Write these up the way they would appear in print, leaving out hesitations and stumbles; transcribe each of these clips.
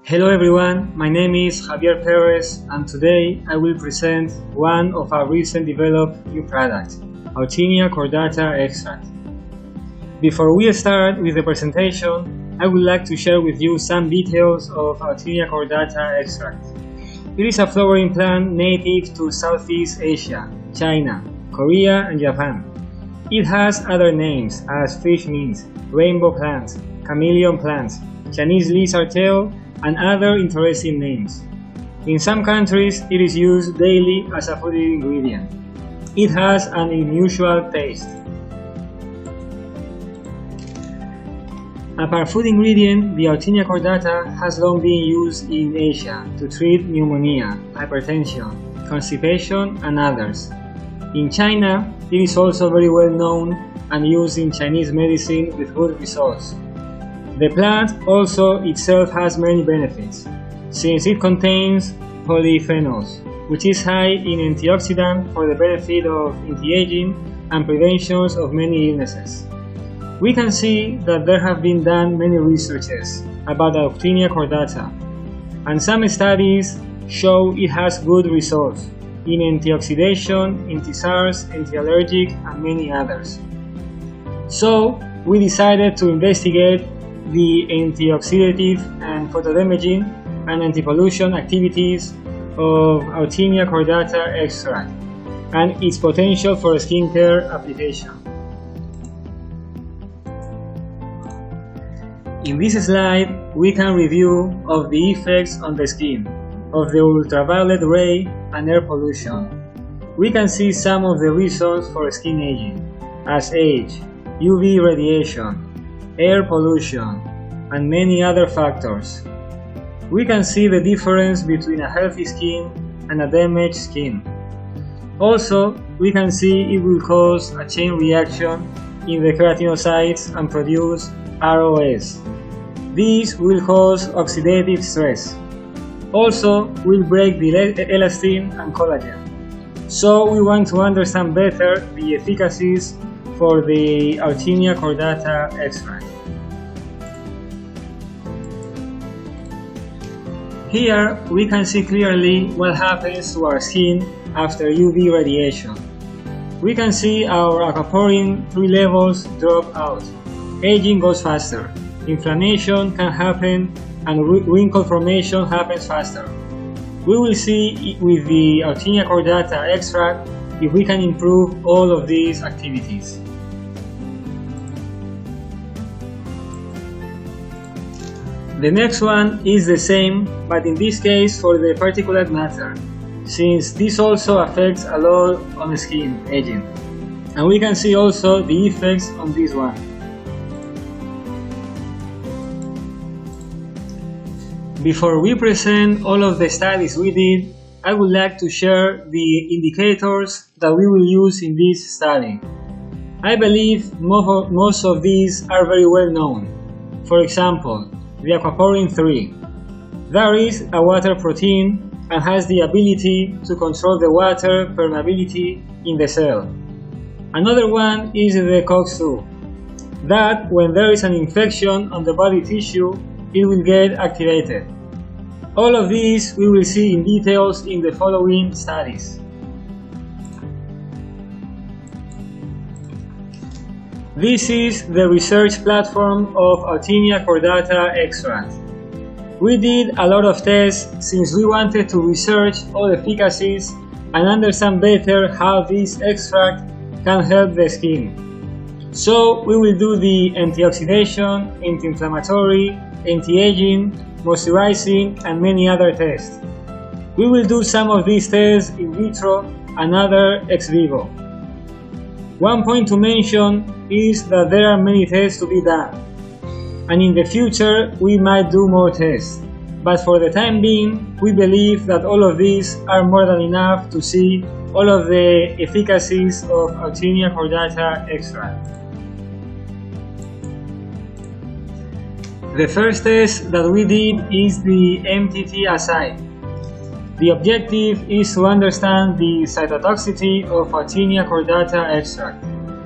Hello everyone, my name is Javier Perez and today I will present one of our recent developed new products, Authinia cordata extract. Before we start with the presentation, I would like to share with you some details of Authinia cordata extract. It is a flowering plant native to Southeast Asia, China, Korea and Japan. It has other names as fish mint, rainbow plant, chameleon plant, Chinese lizard tail, and other interesting names. In some countries, it is used daily as a food ingredient. It has an unusual taste. As a food ingredient, the Authinia cordata has long been used in Asia to treat pneumonia, hypertension, constipation, and others. In China, it is also very well known and used in Chinese medicine with good results. The plant also itself has many benefits, since it contains polyphenols, which is high in antioxidant for the benefit of anti-aging and prevention of many illnesses. We can see that there have been done many researches about Authinia cordata, and some studies show it has good results in antioxidation, anti-SARS, anti-allergic, and many others. So, we decided to investigate the antioxidative and photodamaging and anti-pollution activities of Authinia cordata extract and its potential for skincare application. In this slide, we can review of the effects on the skin of the ultraviolet ray and air pollution. We can see some of the reasons for skin aging, as age, UV radiation, air pollution, and many other factors. We can see the difference between a healthy skin and a damaged skin. Also, we can see it will cause a chain reaction in the keratinocytes and produce ROS. This will cause oxidative stress. Also, will break the elastin and collagen. So we want to understand better the efficacies for the Authinia cordata extract. Here we can see clearly what happens to our skin after UV radiation. We can see our aquaporin 3 levels drop out. Aging goes faster. Inflammation can happen and wrinkle formation happens faster. We will see with the Authinia cordata extract if we can improve all of these activities. The next one is the same, but in this case for the particulate matter, since this also affects a lot on the skin aging. And we can see also the effects on this one. Before we present all of the studies we did, I would like to share the indicators that we will use in this study. I believe most of these are very well known. For example, the aquaporin 3. That is a water protein and has the ability to control the water permeability in the cell. Another one is the COX-2. That when there is an infection on the body tissue, it will get activated. All of these we will see in details in the following studies. This is the research platform of Authinia cordata extract. We did a lot of tests since we wanted to research all efficacies and understand better how this extract can help the skin. So we will do the antioxidation, anti-inflammatory, anti-aging, moisturizing, and many other tests. We will do some of these tests in vitro and other ex vivo. One point to mention is that there are many tests to be done, and in the future we might do more tests, but for the time being we believe that all of these are more than enough to see all of the efficacies of Authinia cordata extract. The first test that we did is the MTT assay. The objective is to understand the cytotoxicity of Authinia cordata extract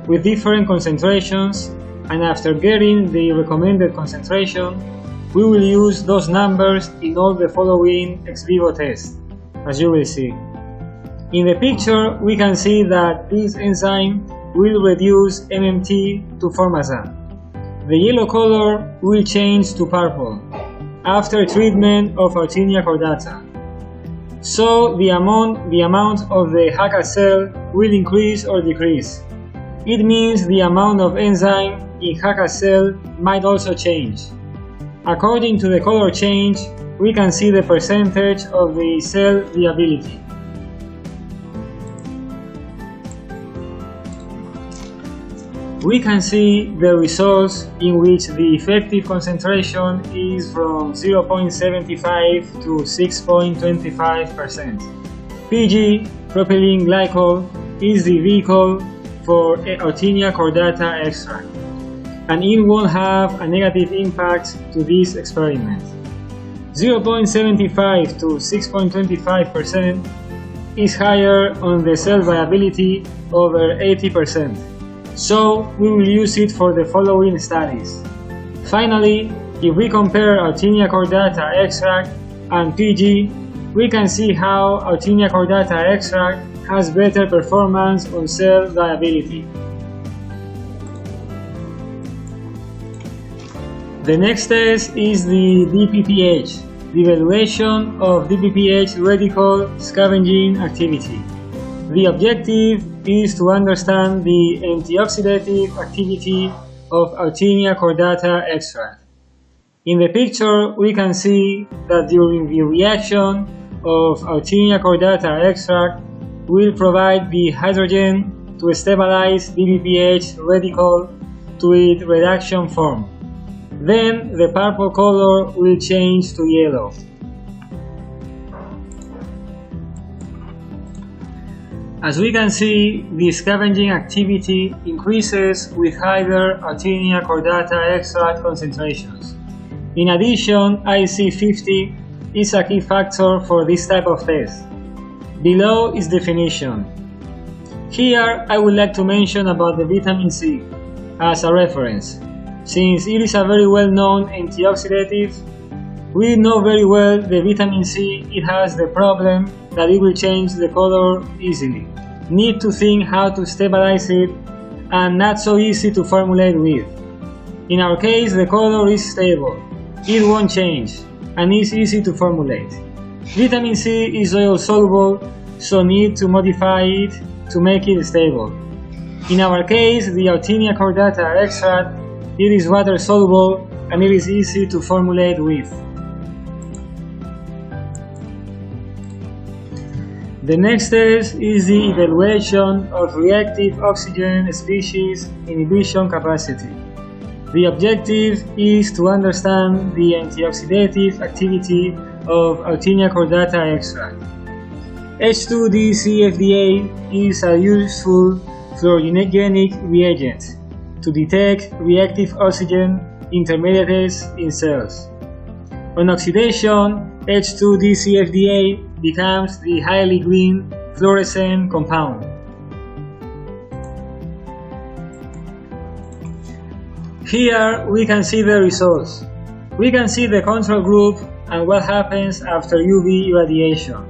with different concentrations, and after getting the recommended concentration, we will use those numbers in all the following ex vivo tests, as you will see. In the picture, we can see that this enzyme will reduce MMT to formazan. The yellow color will change to purple after treatment of Artemia cordata. So the amount of the HCA cell will increase or decrease. It means the amount of enzyme in HCA cell might also change. According to the color change, we can see the percentage of the cell viability. We can see the results in which the effective concentration is from 0.75 to 6.25%. PG, propylene glycol, is the vehicle for Artemia cordata extract, and it won't have a negative impact to this experiment. 0.75 to 6.25% is higher on the cell viability over 80%. So we will use it for the following studies. Finally, if we compare Artemia cordata extract and PG, we can see how Artemia cordata extract has better performance on cell viability. The next test is the DPPH, the evaluation of DPPH radical scavenging activity. The objective is to understand the antioxidative activity of Artemia cordata extract. In the picture, we can see that during the reaction of Artemia cordata extract will provide the hydrogen to stabilize DPPH radical to its reduction form. Then the purple color will change to yellow. As we can see, the scavenging activity increases with higher Artemia cordata extract concentrations. In addition, IC50 is a key factor for this type of test. Below is definition. Here I would like to mention about the vitamin C as a reference. Since it is a very well-known antioxidative, we know very well the vitamin C, it has the problem that it will change the color easily. Need to think how to stabilize it, and not so easy to formulate with. In our case, the color is stable, it won't change, and is easy to formulate. Vitamin C is oil soluble, so need to modify it to make it stable. In our case, the Artemia cordata extract, it is water soluble and it is easy to formulate with. The next test is the evaluation of reactive oxygen species inhibition capacity. The objective is to understand the antioxidative activity of Artemia cordata extract. H2DCFDA is a useful fluorogenic reagent to detect reactive oxygen intermediates in cells. On oxidation, H2DCFDA becomes the highly green fluorescent compound. Here we can see the results. We can see the control group and what happens after UV irradiation.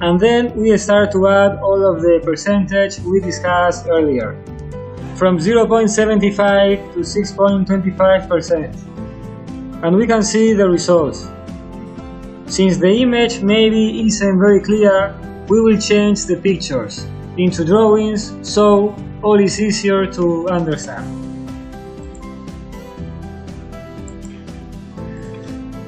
And then we start to add all of the percentage we discussed earlier, from 0.75 to 6.25%. And we can see the results. Since the image maybe isn't very clear, we will change the pictures into drawings so all is easier to understand.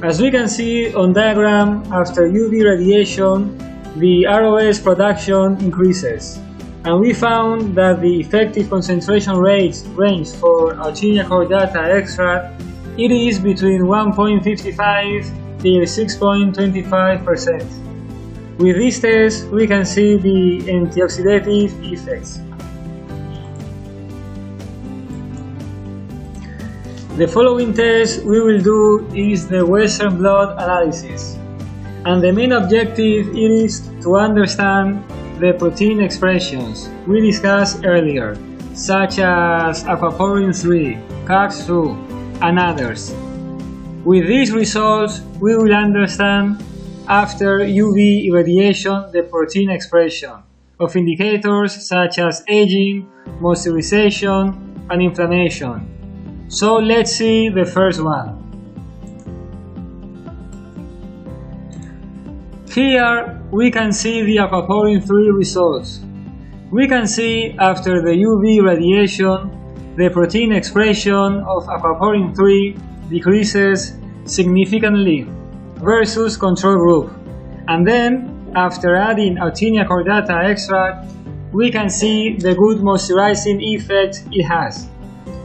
As we can see on diagram, after UV radiation, the ROS production increases, and we found that the effective concentration range for Artemia cordata extract, it is between 1.55 to 6.25%. With this test, we can see the antioxidative effects. The following test we will do is the Western blot analysis, and the main objective is to understand the protein expressions we discussed earlier, such as aquaporin 3, COX2, and others. With these results, we will understand after UV irradiation the protein expression of indicators such as aging, moisturization, and inflammation. So let's see the first one. Here we can see the aquaporin 3 results. We can see after the UV radiation the protein expression of aquaporin 3 decreases significantly versus control group. And then after adding Autinia cordata extract, we can see the good moisturizing effect it has.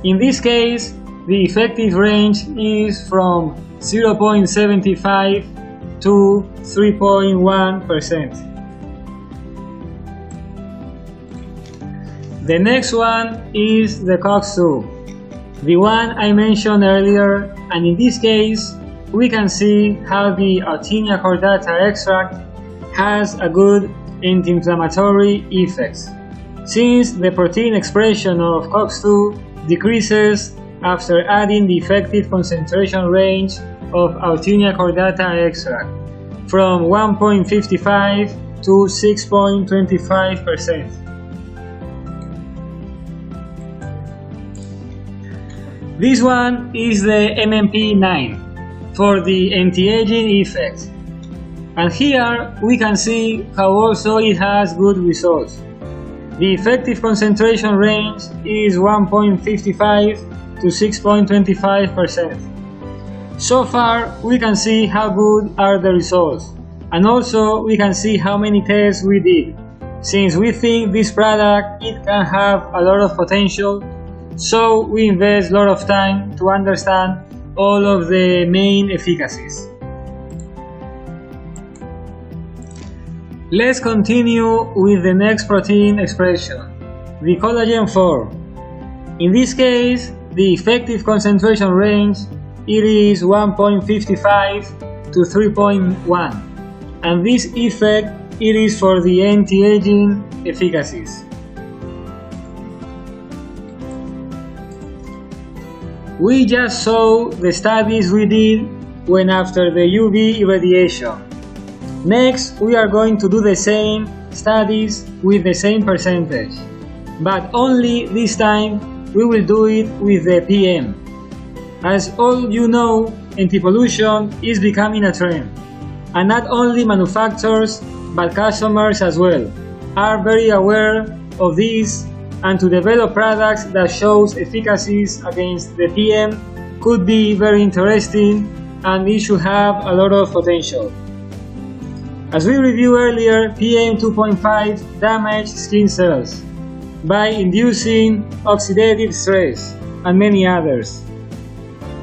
In this case, the effective range is from 0.75 to 3.1%. The next one is the COX-2, the one I mentioned earlier, and in this case we can see how the Autinia cordata extract has a good anti-inflammatory effect, since the protein expression of COX-2 decreases after adding the effective concentration range of Autinia cordata extract from 1.55 to 6.25%. This one is the MMP9 for the anti-aging effect, and here we can see how also it has good results. The effective concentration range is 1.55 to 6.25%. So far we can see how good are the results, and also we can see how many tests we did, since we think this product it can have a lot of potential. So we invest a lot of time to understand all of the main efficacies. Let's continue with the next protein expression, the collagen 4. In this case, the effective concentration range it is 1.55 to 3.1, and this effect it is for the anti-aging efficacies. We just saw the studies we did when after the UV irradiation. Next, we are going to do the same studies with the same percentage, but only this time we will do it with the PM. As all you know, anti-pollution is becoming a trend, and not only manufacturers but customers as well are very aware of this, and to develop products that shows efficacies against the PM could be very interesting, and it should have a lot of potential. As we reviewed earlier, PM 2.5 damage skin cells by inducing oxidative stress and many others.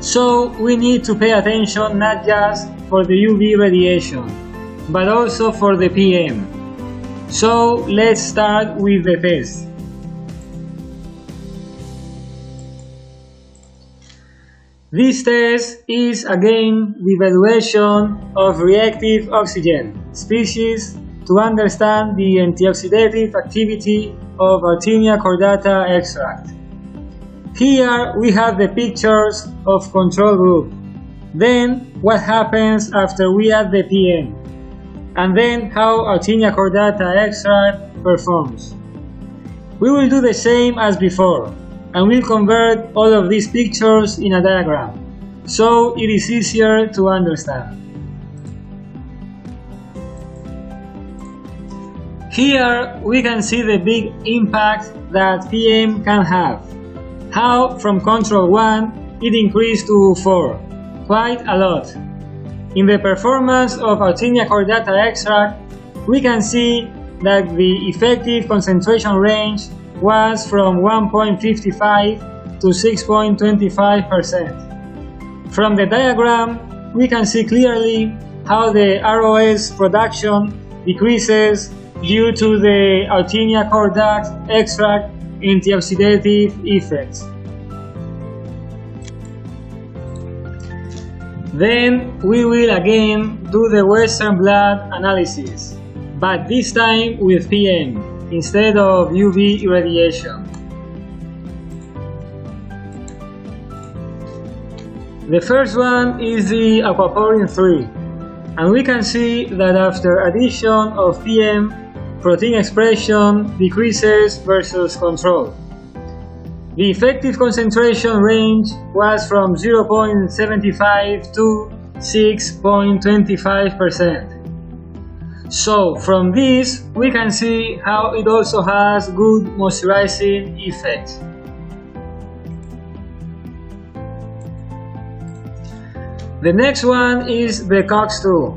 So we need to pay attention not just for the UV radiation, but also for the PM. So let's start with the test. This test is again the evaluation of reactive oxygen species to understand the antioxidative activity of Autinia cordata extract. Here we have the pictures of control group, then what happens after we add the PM, and then how Autinia cordata extract performs. We will do the same as before, and we'll convert all of these pictures in a diagram, so it is easier to understand. Here we can see the big impact that PM can have, how from control 1 it increased to 4, quite a lot. In the performance of Autinia cordata extract, we can see that the effective concentration range was from 1.55 to 6.25%. From the diagram, we can see clearly how the ROS production decreases due to the Autinia cordata extract antioxidative effects. Then we will again do the Western blot analysis, but this time with PM instead of UV irradiation. The first one is the aquaporin 3, and we can see that after addition of PM, protein expression decreases versus control. The effective concentration range was from 0.75 to 6.25%. So from this we can see how it also has good moisturizing effect. The next one is the COX-2,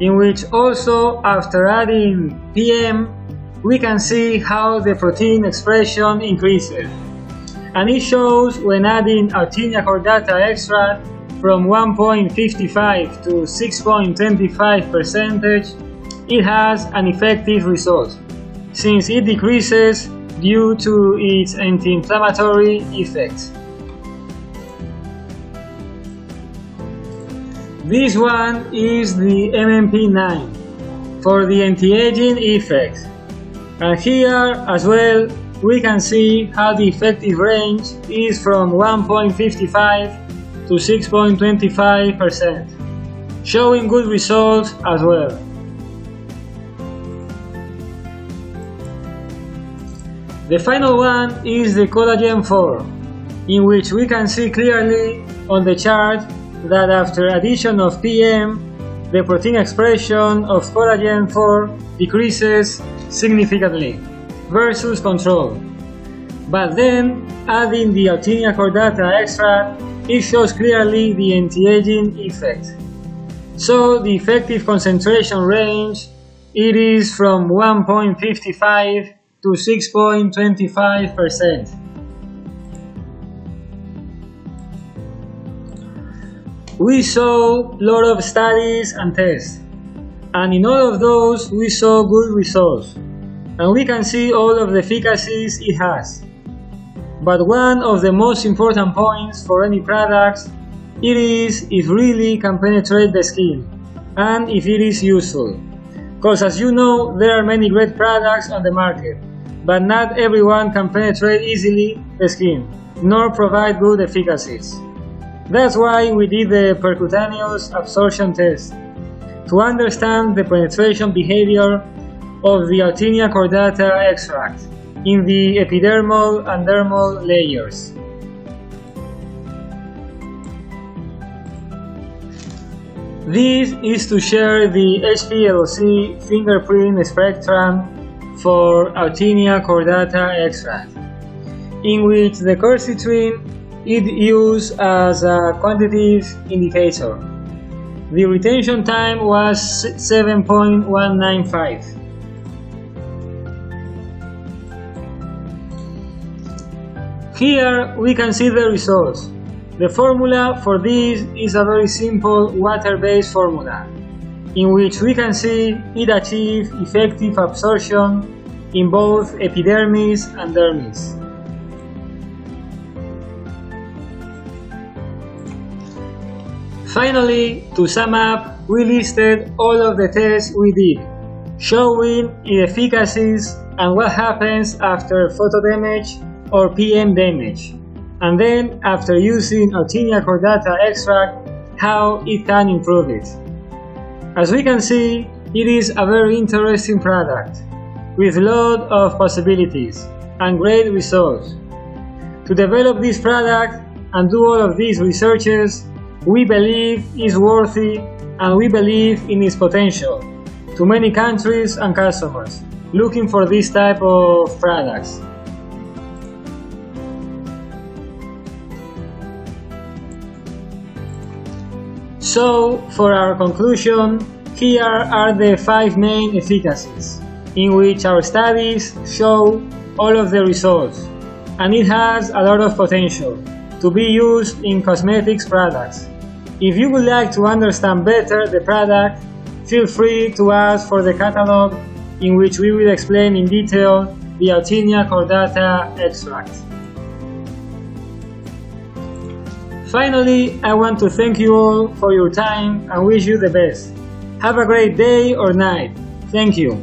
in which also after adding PM we can see how the protein expression increases. And it shows when adding Artemia cordata extract from 1.55 to 6.25%, it has an effective result, since it decreases due to its anti-inflammatory effect. This one is the MMP9 for the anti-aging effect, and here as well we can see how the effective range is from 1.55 to 6.25%, showing good results as well. The final one is the collagen 4, in which we can see clearly on the chart that after addition of PM, the protein expression of collagen 4 decreases significantly versus control. But then, adding the Artemia cordata extract, it shows clearly the anti-aging effect. So the effective concentration range, it is from 1.55 to 6.25%. We saw a lot of studies and tests, and in all of those we saw good results, and we can see all of the efficacies it has. But one of the most important points for any products, it is if really can penetrate the skin, and if it is useful. Because as you know, there are many great products on the market, but not everyone can penetrate easily the skin, nor provide good efficacies. That's why we did the Percutaneous Absorption test, to understand the penetration behavior of the Artemia cordata extract in the epidermal and dermal layers. This is to share the HPLC fingerprint spectrum for Artemia cordata extract, in which the quercetin is used as a quantitative indicator. The retention time was 7.195. Here we can see the results. The formula for this is a very simple water-based formula, in which we can see it achieves effective absorption in both epidermis and dermis. Finally, to sum up, we listed all of the tests we did, showing its efficacies and what happens after photodamage or PM damage, and then after using Artemia cordata extract, how it can improve it. As we can see, it is a very interesting product, with a lot of possibilities and great results. To develop this product and do all of these researches, we believe is worthy, and we believe in its potential to many countries and customers looking for this type of products. So, for our conclusion, here are the 5 main efficacies, in which our studies show all of the results, and it has a lot of potential to be used in cosmetics products. If you would like to understand better the product, feel free to ask for the catalog, in which we will explain in detail the Artemia cordata extract. Finally, I want to thank you all for your time and wish you the best. Have a great day or night. Thank you.